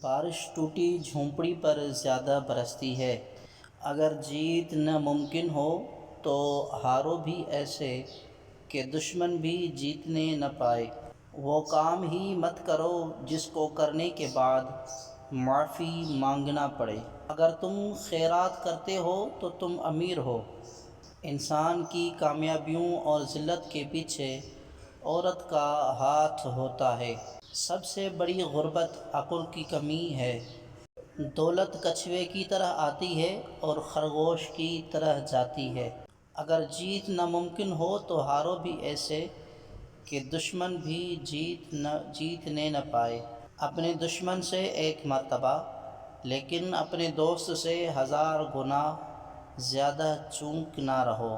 بارش ٹوٹی جھونپڑی پر زیادہ برستی ہے۔ اگر جیت ناممکن ہو تو ہارو بھی ایسے کہ دشمن بھی جیتنے نہ پائے۔ وہ کام ہی مت کرو جس کو کرنے کے بعد معافی مانگنا پڑے۔ اگر تم خیرات کرتے ہو تو تم امیر ہو۔ انسان کی کامیابیوں اور ذلت کے پیچھے عورت کا ہاتھ ہوتا ہے۔ سب سے بڑی غربت عقل کی کمی ہے۔ دولت کچھوے کی طرح آتی ہے اور خرگوش کی طرح جاتی ہے۔ اگر جیت ناممکن ہو تو ہارو بھی ایسے کہ دشمن بھی جیتنے نہ پائے۔ اپنے دشمن سے ایک مرتبہ لیکن اپنے دوست سے 1000 گنا زیادہ چونک نہ رہو۔